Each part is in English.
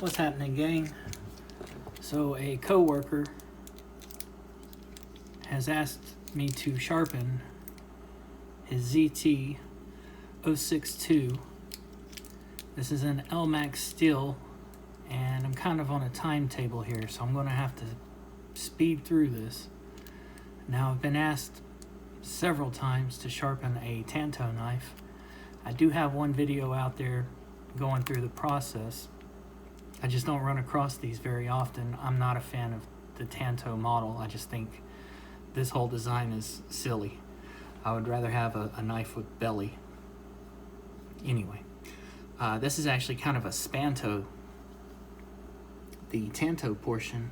What's happening, gang? So a coworker has asked me to sharpen his ZT 062. This is an Elmax steel, and I'm kind of on a timetable here, so I'm going to have to speed through this. Now, I've been asked several times to sharpen a Tanto knife. I do have one video out there going through the process. I just don't run across these very often. I'm not a fan of the Tanto model. I just think this whole design is silly. I would rather have a knife with belly. Anyway, this is actually kind of a Spanto. The Tanto portion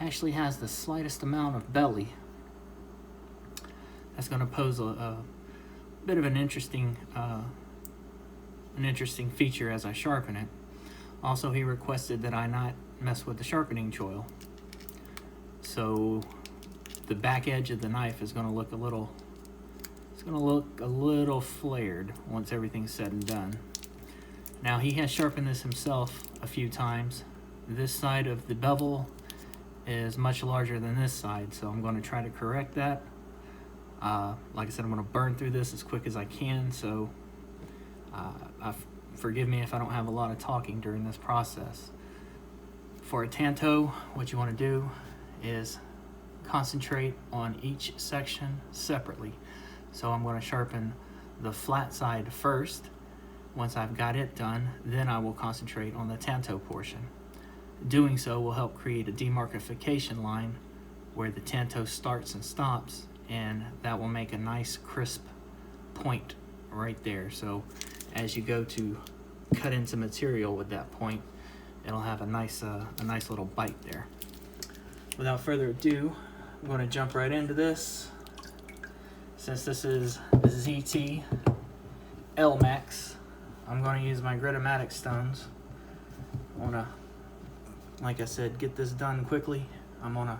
actually has the slightest amount of belly. That's going to pose a bit of an interesting feature as I sharpen it. Also, he requested that I not mess with the sharpening choil. So the back edge of the knife is going to look a little flared once everything's said and done. Now, he has sharpened this himself a few times. This side of the bevel is much larger than this side, so I'm going to try to correct that. Like I said, I'm going to burn through this as quick as I can, so forgive me if I don't have a lot of talking during this process. For a Tanto, what you want to do is concentrate on each section separately. So I'm going to sharpen the flat side first. Once I've got it done, then I will concentrate on the Tanto portion. Doing so will help create a demarcation line where the Tanto starts and stops, and that will make a nice crisp point right there. So as you go to cut into material with that point, it'll have a nice little bite there. Without further ado, I'm going to jump right into this. Since this is the ZT Elmax, I'm going to use my Gritomatic stones. I want to, like I said, get this done quickly. I'm on a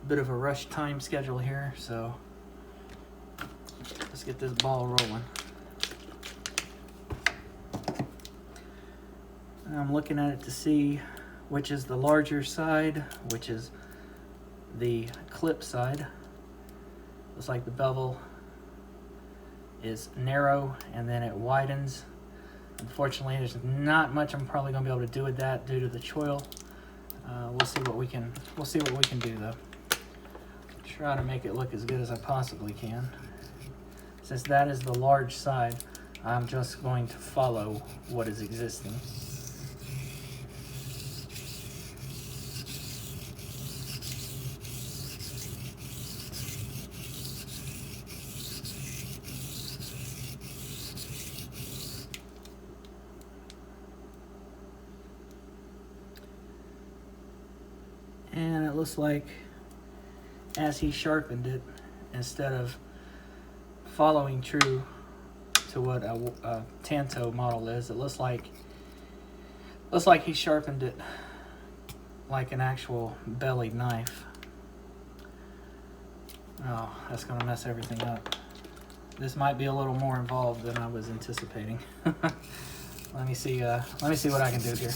bit of a rush time schedule here, so let's get this ball rolling. And I'm looking at it to see which is the larger side, which is the clip side. Looks like the bevel is narrow and then it widens. Unfortunately, there's not much I'm probably going to be able to do with that due to the choil. We'll see what we can do though. Try to make it look as good as I possibly can. Since that is the large side, I'm just going to follow what is existing. And it looks like as he sharpened it, instead of following true to what a Tanto model is, it looks like he sharpened it like an actual bellied knife. Oh, that's gonna mess everything up. This might be a little more involved than I was anticipating. Let me see what I can do here.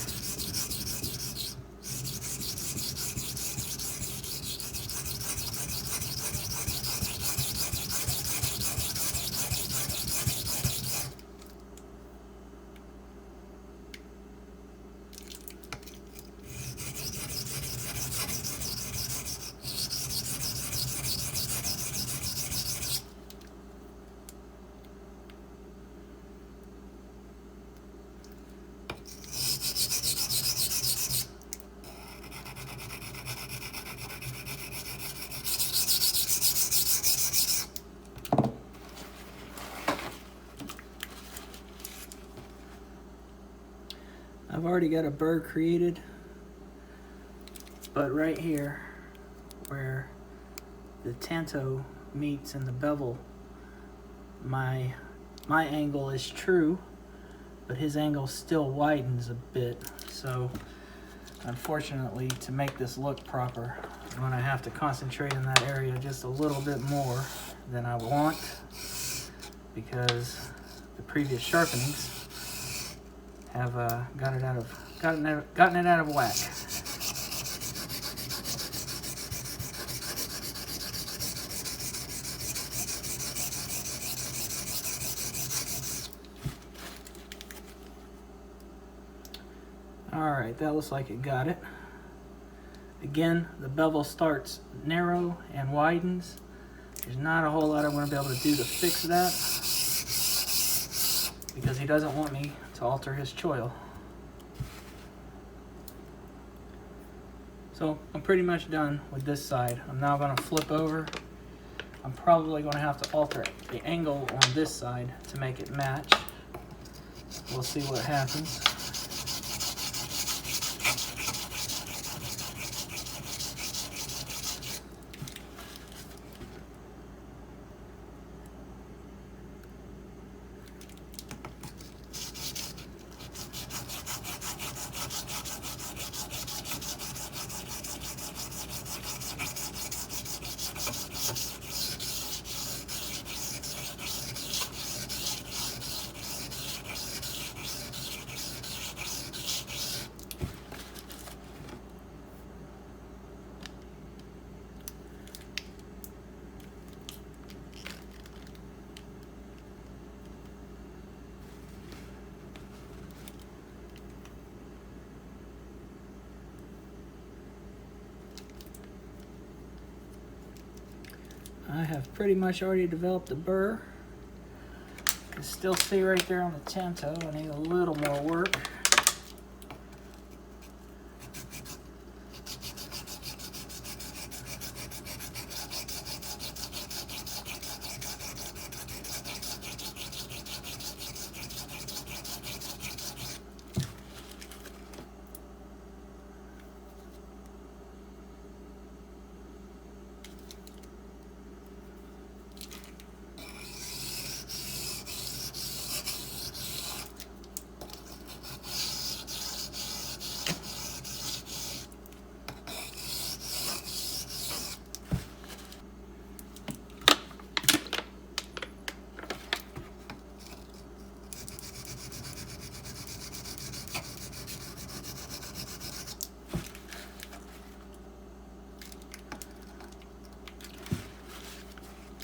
I've already got a burr created, but right here where the Tanto meets in the bevel, my angle is true, but his angle still widens a bit. So unfortunately, to make this look proper, I'm going to have to concentrate in that area just a little bit more than I want, because the previous sharpenings have gotten it out of whack. Alright, that looks like it got it. Again, the bevel starts narrow and widens. There's not a whole lot I'm going to be able to do to fix that, because he doesn't want me to alter his choil. So I'm pretty much done with this side. I'm now going to flip over. I'm probably going to have to alter the angle on this side to make it match. We'll see what happens. I have pretty much already developed the burr. You can still see right there on the Tanto, I need a little more work.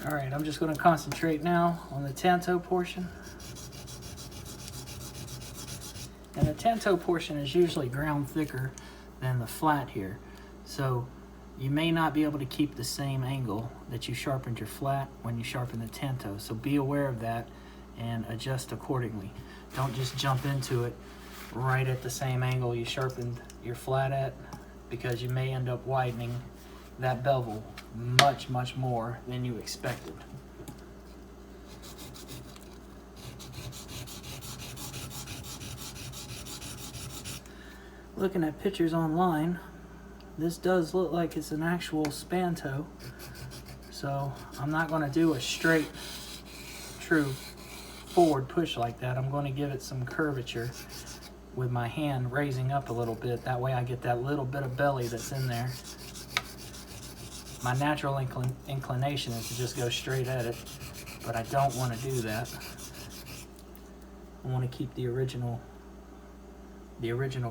All right, I'm just going to concentrate now on the Tanto portion. And the Tanto portion is usually ground thicker than the flat here. So you may not be able to keep the same angle that you sharpened your flat when you sharpen the Tanto. So be aware of that and adjust accordingly. Don't just jump into it right at the same angle you sharpened your flat at, because you may end up widening that bevel much more than you expected. Looking at pictures online, this does look like it's an actual Spanto, so I'm not going to do a straight true forward push like that. I'm going to give it some curvature with my hand raising up a little bit. That way I get that little bit of belly that's in there. My natural inclination is to just go straight at it, but I don't want to do that. I want to keep the original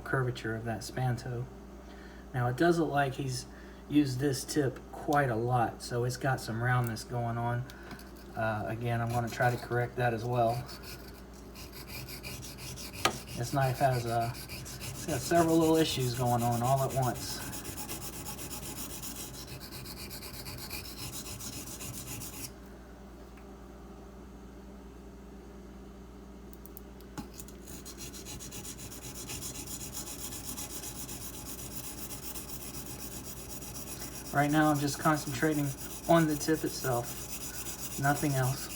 curvature of that Spanto. Now it does look like he's used this tip quite a lot, so it's got some roundness going on. Again, I'm going to try to correct that as well. This knife has it's got several little issues going on all at once. Right now I'm just concentrating on the tip itself, nothing else.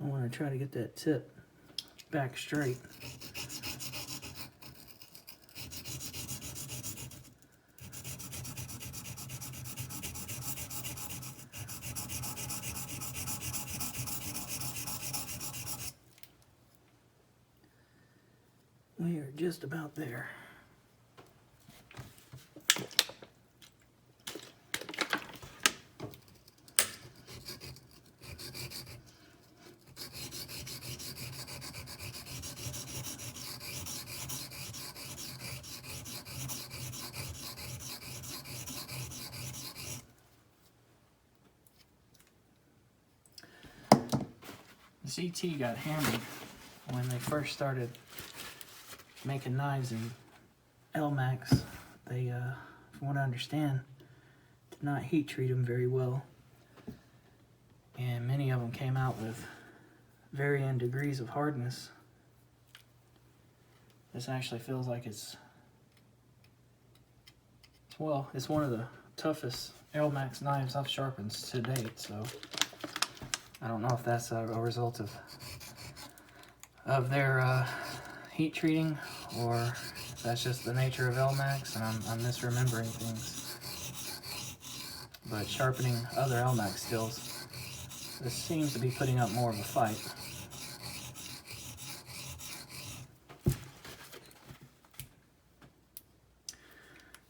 I want to try to get that tip back straight. We are just about there. CT got hammered when they first started making knives in Elmax. They, from what I understand, did not heat treat them very well. And many of them came out with varying degrees of hardness. This actually feels like it's one of the toughest Elmax knives I've sharpened to date, so I don't know if that's a result of their heat treating, or if that's just the nature of Elmax and I'm misremembering things. But sharpening other Elmax stills, this seems to be putting up more of a fight.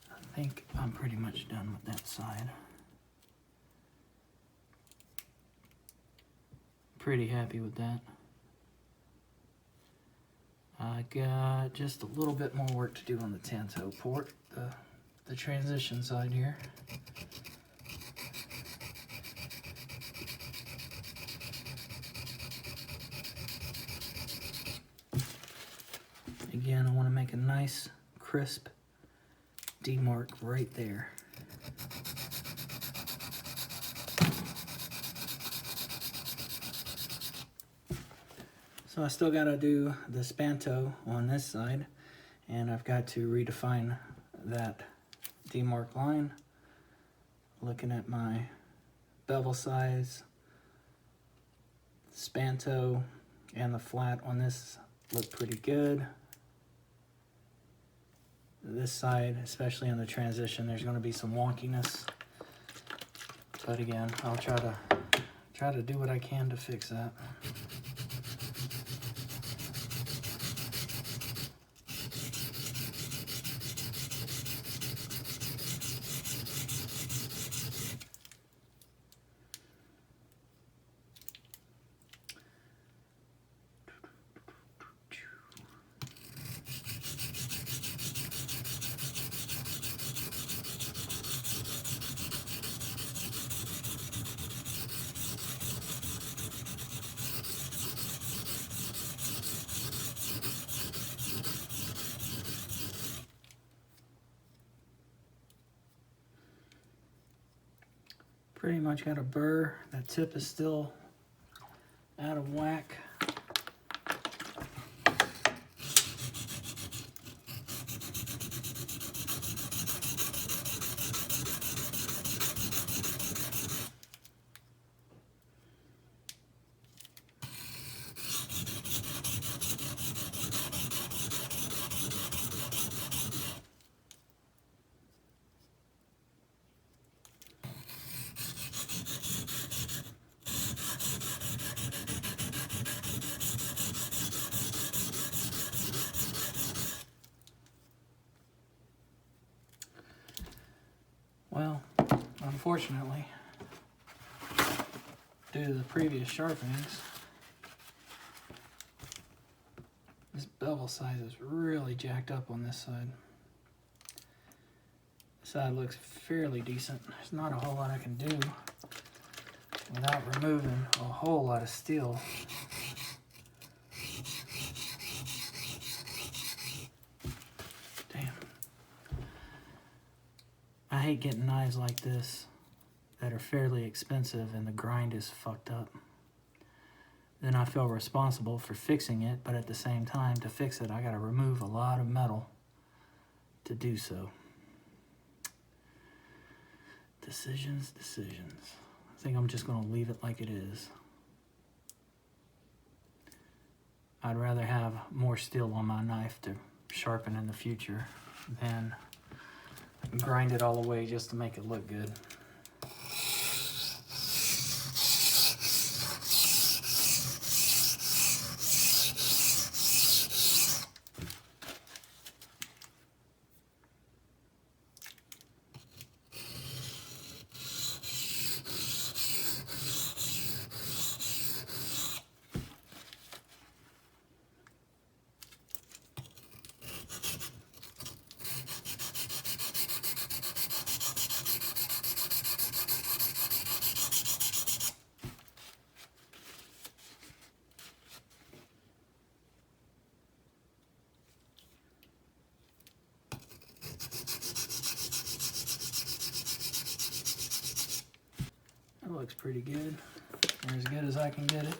I think I'm pretty much done with that side. Pretty happy with that. I got just a little bit more work to do on the Tanto port, the transition side here. Again, I want to make a nice, crisp demarc right there. So I still got to do the Spanto on this side, and I've got to redefine that demarc line. Looking at my bevel size, Spanto and the flat on this look pretty good. This side, especially in the transition, there's going to be some wonkiness, but again, I'll try to do what I can to fix that. Pretty much got a burr. That tip is still out of whack. Well, unfortunately, due to the previous sharpenings, this bevel size is really jacked up on this side. This side looks fairly decent. There's not a whole lot I can do without removing a whole lot of steel. I hate getting knives like this that are fairly expensive and the grind is fucked up. Then I feel responsible for fixing it, but at the same time, to fix it, I gotta remove a lot of metal to do so. Decisions. I think I'm just gonna leave it like it is. I'd rather have more steel on my knife to sharpen in the future than grind it all the way just to make it look good. pretty good. They're as good as I can get it.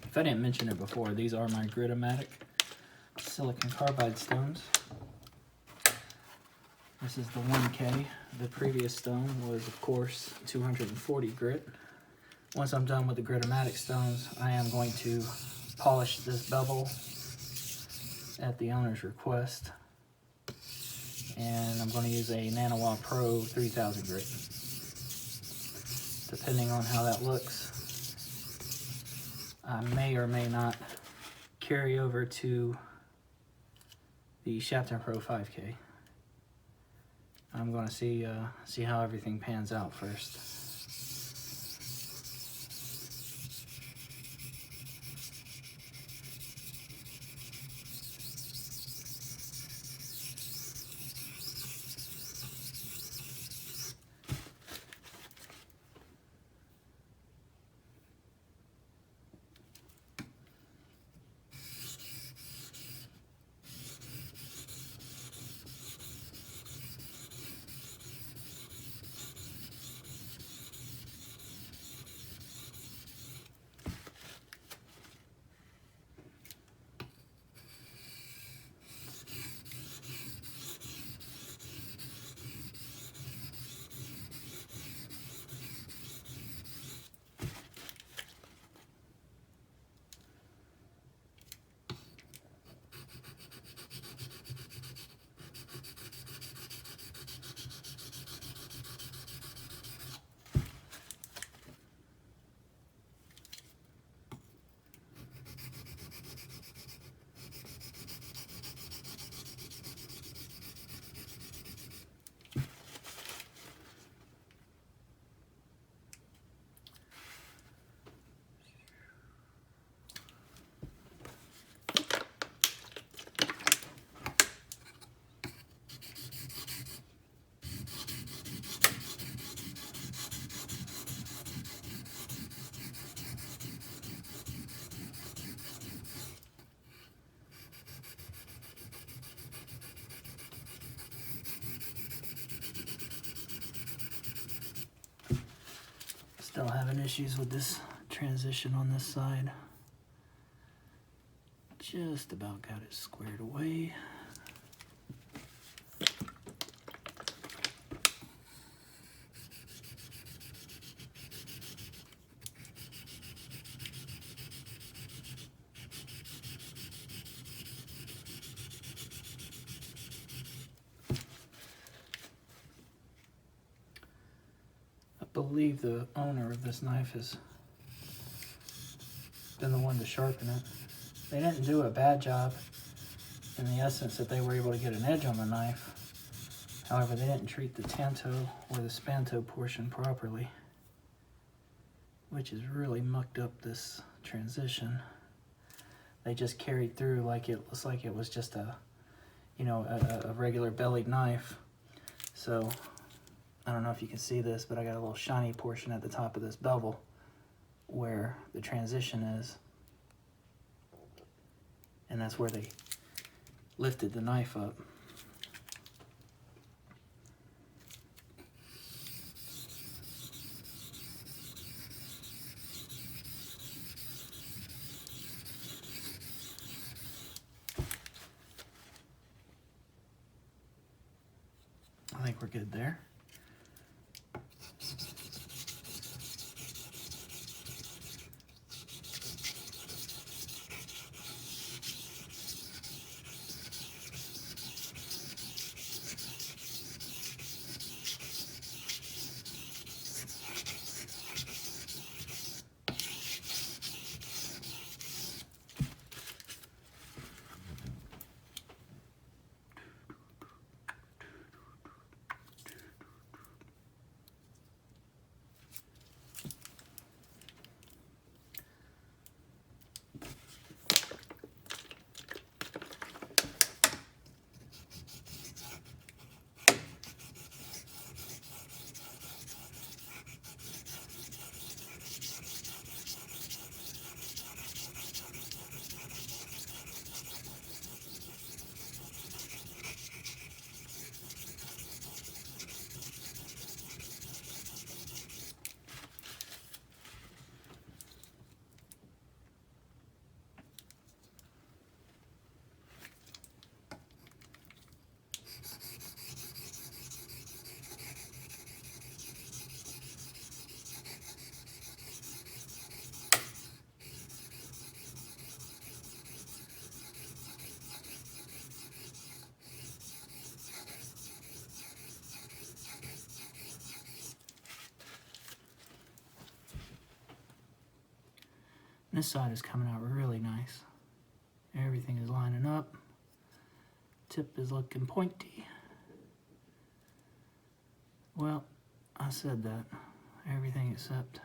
If I didn't mention it before, these are my Gritomatic silicon carbide stones. This is the 1K. The previous stone was, of course, 240 grit. Once I'm done with the Gritomatic stones, I am going to polish this bevel at the owner's request. And I'm going to use a Naniwa Pro 3000 grit. Depending on how that looks, I may or may not carry over to the Sharpening Pro 5K. I'm going to see how everything pans out first. Still having issues with this transition on this side. Just about got it squared away. I believe the owner of this knife has been the one to sharpen it. They didn't do a bad job in the essence that they were able to get an edge on the knife. However, they didn't treat the Tanto or the Spanto portion properly, which has really mucked up this transition. They just carried through like it looks like it was just a, you know, a regular bellied knife. So I don't know if you can see this, but I got a little shiny portion at the top of this bevel where the transition is. And that's where they lifted the knife up. I think we're good there. this side is coming out really nice. Everything is lining up. Tip is looking pointy. Well, I said that. Everything except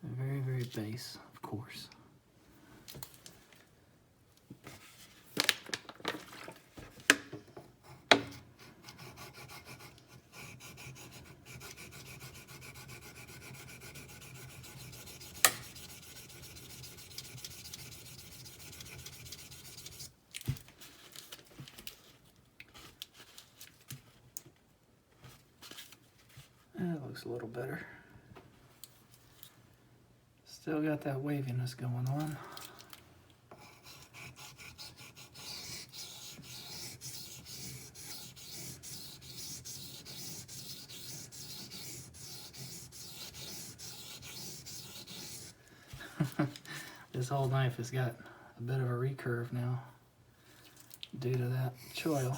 the very, very base, of course. That looks a little better. Still got that waviness going on. This whole knife has got a bit of a recurve now due to that choil.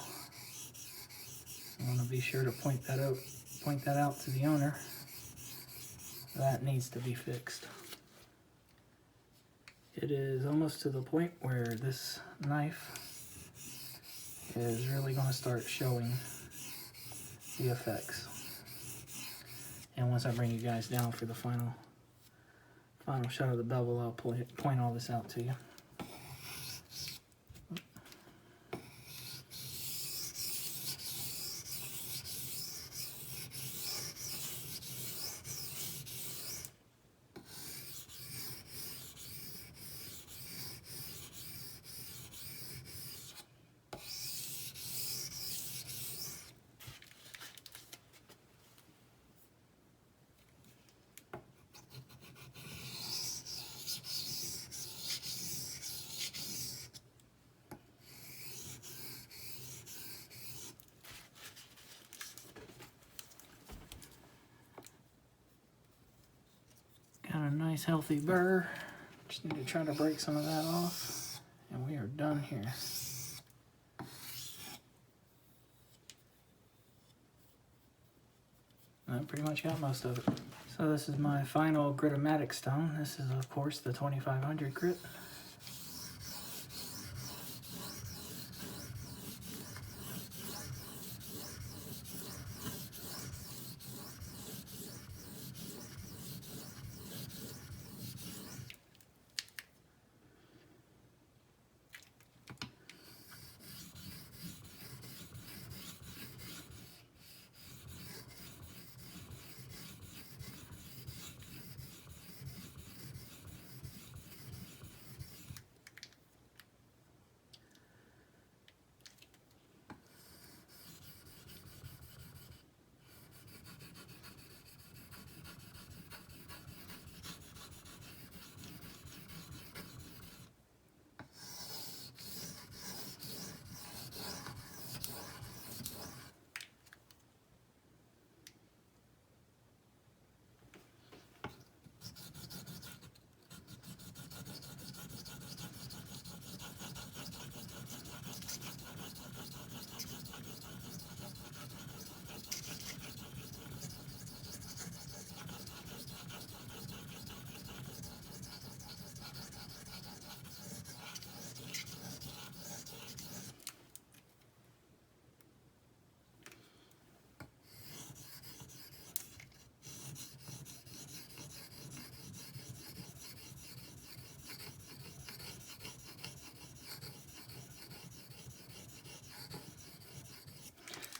I want to be sure to point that out to the owner. That needs to be fixed. It is almost to the point where this knife is really going to start showing the effects. And once I bring you guys down for the final shot of the bevel, I'll point all this out to you. Got a nice healthy burr. Just need to try to break some of that off. And we are done here. I pretty much got most of it. So this is my final Gritomatic stone. This is of course the 2500 grit.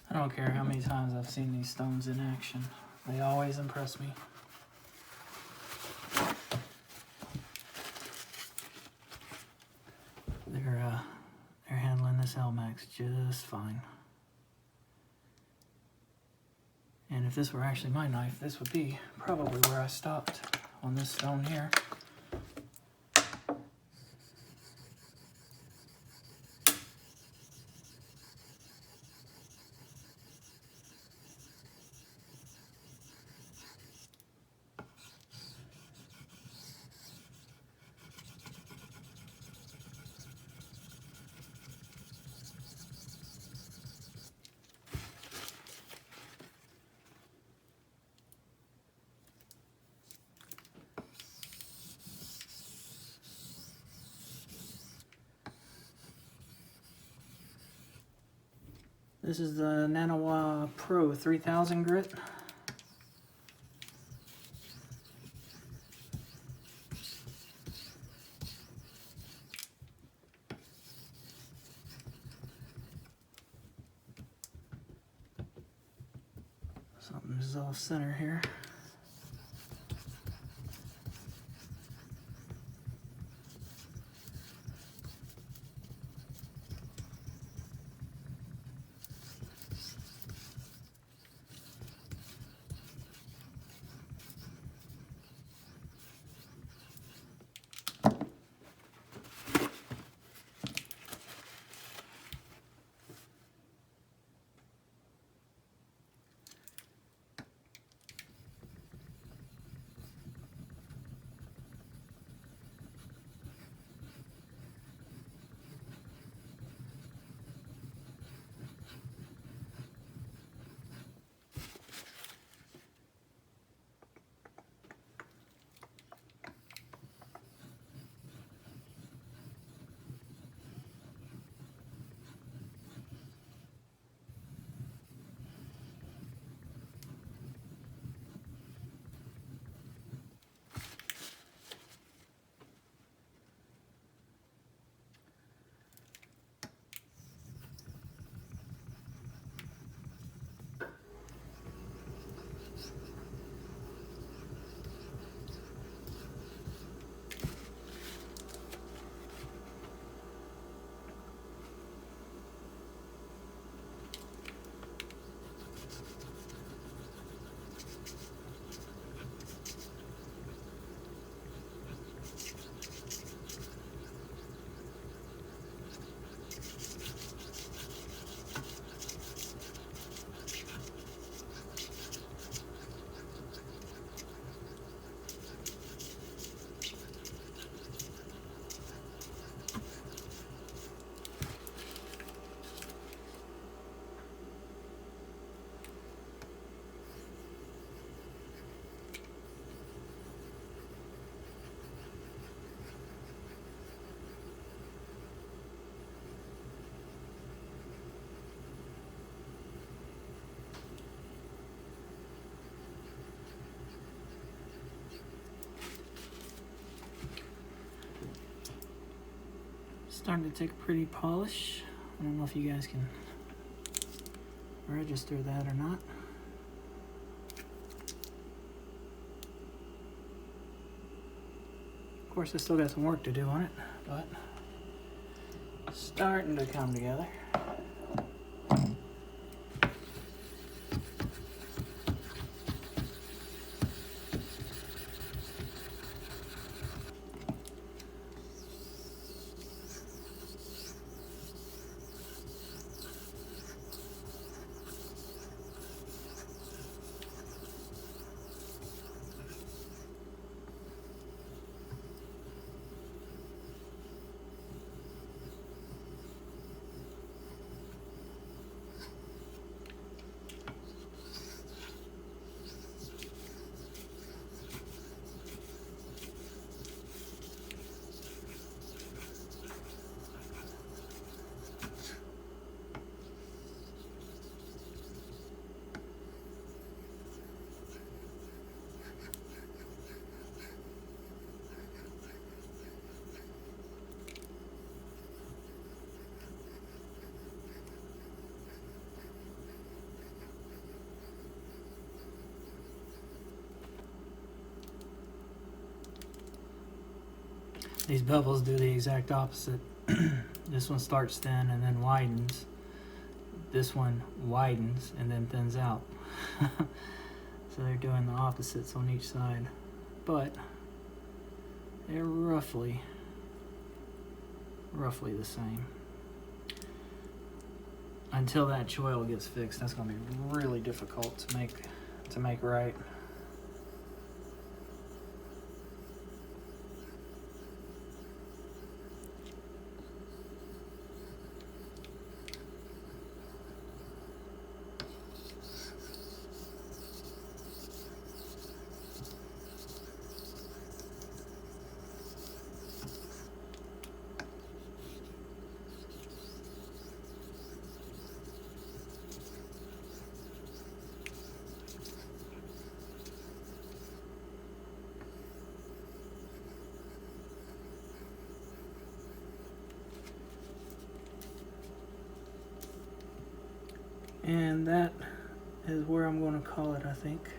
I don't care how many times I've seen these stones in action. They always impress me. They're handling this Elmax just fine. And if this were actually my knife, this would be probably where I stopped on this stone here. This is the Naniwa Pro 3000 grit. Something's off center here. Starting to take a pretty polish. I don't know if you guys can register that or not. Of course, I still got some work to do on it, but starting to come together. These bevels do the exact opposite. This one starts thin and then widens. This one widens and then thins out. So they're doing the opposites on each side. But they're roughly the same. Until that choil gets fixed, that's going to be really difficult to make right. And that is where I'm going to call it, I think.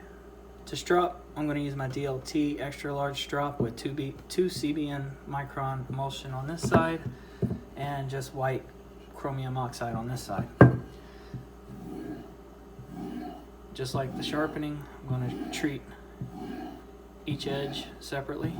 To strop, I'm going to use my DLT extra large strop with 2 CBN micron emulsion on this side and just white chromium oxide on this side. Just like the sharpening, I'm going to treat each edge separately.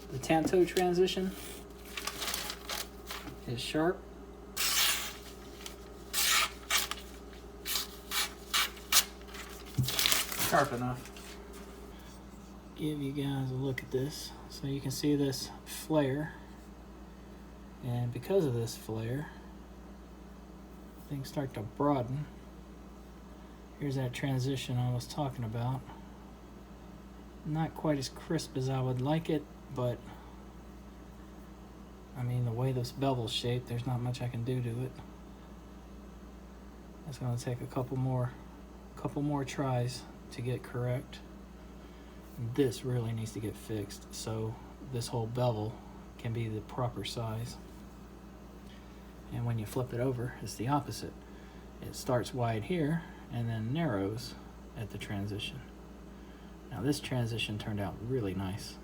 The Tanto transition is sharp. Sharp enough. Give you guys a look at this. So you can see this flare. And because of this flare, things start to broaden. Here's that transition I was talking about. Not quite as crisp as I would like it, but I mean, the way this bevel's shaped, there's not much I can do to it. It's going to take a couple more tries to get correct. This really needs to get fixed so this whole bevel can be the proper size. And when you flip it over, it's the opposite. It starts wide here and then narrows at the transition. Now this transition turned out really nice.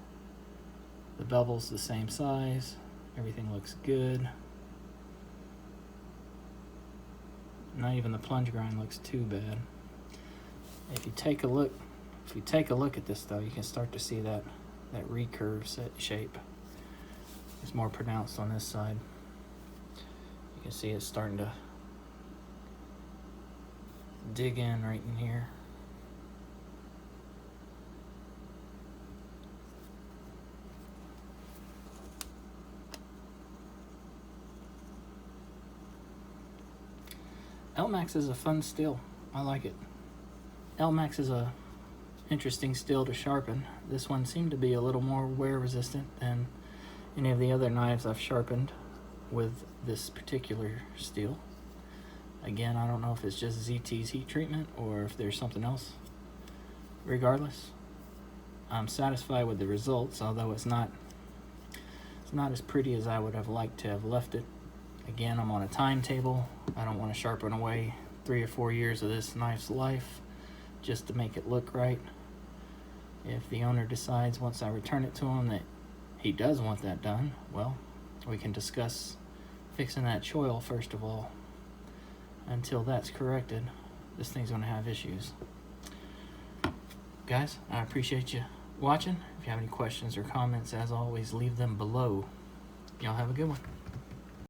The bevel's the same size, everything looks good. Not even the plunge grind looks too bad. If you take a look at this though, you can start to see that recurve shape is more pronounced on this side. You can see it's starting to dig in right in here. Elmax is a fun steel. I like it. Elmax is a interesting steel to sharpen. This one seemed to be a little more wear resistant than any of the other knives I've sharpened with this particular steel. Again, I don't know if it's just ZT's heat treatment or if there's something else. Regardless, I'm satisfied with the results, although it's not as pretty as I would have liked to have left it. Again, I'm on a timetable. I don't want to sharpen away 3 or 4 years of this knife's life just to make it look right. If the owner decides once I return it to him that he does want that done, well, we can discuss fixing that choil first of all. Until that's corrected, this thing's going to have issues. Guys, I appreciate you watching. If you have any questions or comments, as always, leave them below. Y'all have a good one.